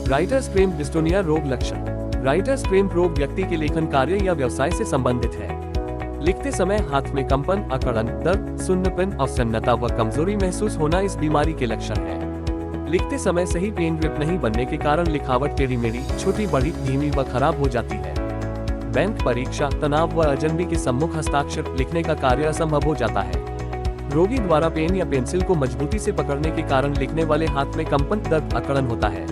Writers क्रेम्प dystonia रोग लक्षण। Writers क्रेम्प रोग व्यक्ति के लेखन कार्य या व्यवसाय से संबंधित है। लिखते समय हाथ में कंपन, अकड़न, दर्द, सुन्नपन, अवसन्नता व कमजोरी महसूस होना इस बीमारी के लक्षण है। लिखते समय सही पेन ग्रिप नहीं बनने के कारण लिखावट टेढ़ी मेढ़ी, छोटी बड़ी, धीमी व खराब हो जाती है। बैंक, परीक्षा, तनाव व अजनबी के सम्मुख हस्ताक्षर लिखने का कार्य असंभव हो जाता है। रोगी द्वारा पेन या पेंसिल को मजबूती से पकड़ने के कारण लिखने वाले हाथ में कंपन, दर्द, अकड़न होता है।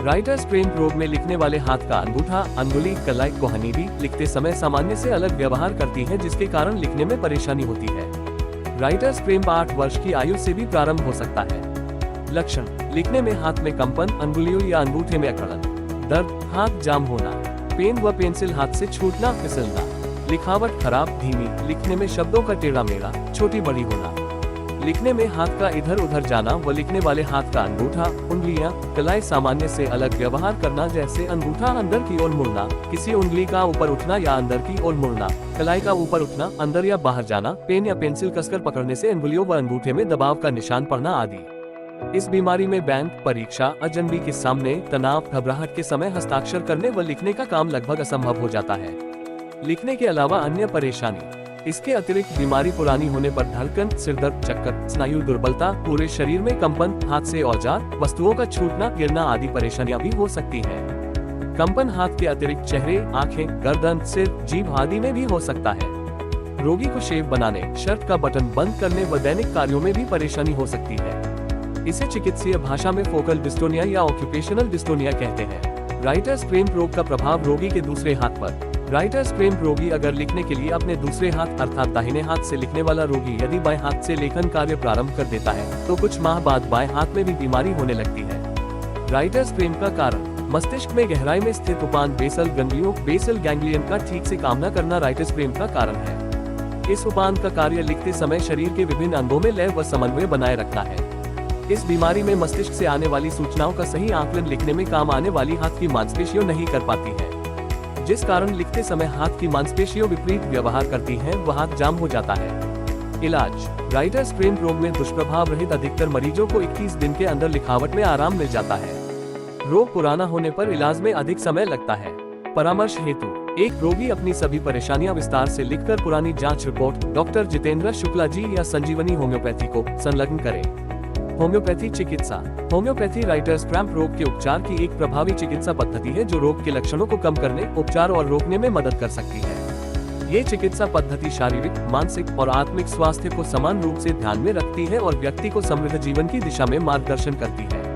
राइटर्स क्रेम्प रोग में लिखने वाले हाथ का अंगूठा, अंगुली, कलाई, कोहनी भी लिखते समय सामान्य से अलग व्यवहार करती है, जिसके कारण लिखने में परेशानी होती है। राइटर्स क्रेम्प 8 वर्ष की आयु से भी प्रारंभ हो सकता है। लक्षण: लिखने में हाथ में कंपन, अंगुलियों या अंगूठे में अकड़न, दर्द, हाथ जाम होना, पेन व पेंसिल हाथ से छूटना, फिसलना, लिखावट खराब, धीमी, लिखने में शब्दों का टेढ़ा मेढ़ा, छोटी बड़ी होना, लिखने में हाथ का इधर उधर जाना व लिखने वाले हाथ का अंगूठा, उंगलियां, कलाई सामान्य से अलग व्यवहार करना, जैसे अंगूठा अंदर की ओर मुड़ना, किसी उंगली का ऊपर उठना या अंदर की ओर मुड़ना, कलाई का ऊपर उठना, अंदर या बाहर जाना, पेन या पेंसिल कसकर पकड़ने से अंगुलियों व अंगूठे में दबाव का निशान पड़ना आदि। इस बीमारी में बैंक, परीक्षा, अजनबी के सामने, तनाव, घबराहट के समय हस्ताक्षर करने व लिखने का काम लगभग असंभव हो जाता है। लिखने के अलावा अन्य परेशानी: इसके अतिरिक्त बीमारी पुरानी होने पर धड़कन, सिरदर्द, चक्कर, स्नायु दुर्बलता, पूरे शरीर में कंपन, हाथ से औजार, वस्तुओं का छूटना, गिरना आदि परेशानियां भी हो सकती हैं। कंपन हाथ के अतिरिक्त चेहरे, आंखें, गर्दन, सिर, जीभ आदि में भी हो सकता है। रोगी को शेव बनाने, शर्ट का बटन बंद करने व दैनिक कार्यों में भी परेशानी हो सकती है। इसे चिकित्सीय भाषा में फोकल डिस्टोनिया या ऑक्यूपेशनल डिस्टोनिया कहते हैं। राइटर्स क्रेम्प रोग का प्रभाव रोगी के दूसरे हाथ पर। राइटर्स क्रेम्प रोगी अगर लिखने के लिए अपने दूसरे हाथ अर्थात दाहिने हाथ से लिखने वाला रोगी यदि बाएं हाथ से लेखन कार्य प्रारंभ कर देता है तो कुछ माह बाद बाएं हाथ में भी बीमारी होने लगती है। राइटर्स क्रेम्प का कारण: मस्तिष्क में गहराई में स्थित उपांत बेसल गैंग्लियों बेसल गैंग्लियन का ठीक से काम न करना राइटर्स क्रेम्प का कारण है। इस उपांत का कार्य लिखते समय शरीर के विभिन्न अंगों में लय व समन्वय बनाए रखना है। इस बीमारी में मस्तिष्क से आने वाली सूचनाओं का सही आकलन लिखने में काम आने वाली हाथ की मांसपेशियों नहीं कर पाती है, जिस कारण लिखते समय हाथ की मांसपेशियों विपरीत व्यवहार करती हैं व हाथ जाम हो जाता है। इलाज: राइटर्स क्रेम्प रोग में दुष्प्रभाव रहित अधिकतर मरीजों को 21 दिन के अंदर लिखावट में आराम मिल जाता है। रोग पुराना होने पर इलाज में अधिक समय लगता है। परामर्श हेतु: एक रोगी अपनी सभी परेशानियां विस्तार से लिखकर पुरानी जांच रिपोर्ट डॉक्टर जितेंद्र शुक्ला जी या संजीवनी होम्योपैथी को संलग्न करें। होम्योपैथी चिकित्सा: होम्योपैथी राइटर्स क्रेम्प रोग के उपचार की एक प्रभावी चिकित्सा पद्धति है जो रोग के लक्षणों को कम करने, उपचार और रोकने में मदद कर सकती है। ये चिकित्सा पद्धति शारीरिक, मानसिक और आत्मिक स्वास्थ्य को समान रूप से ध्यान में रखती है और व्यक्ति को समृद्ध जीवन की दिशा में मार्गदर्शन करती है।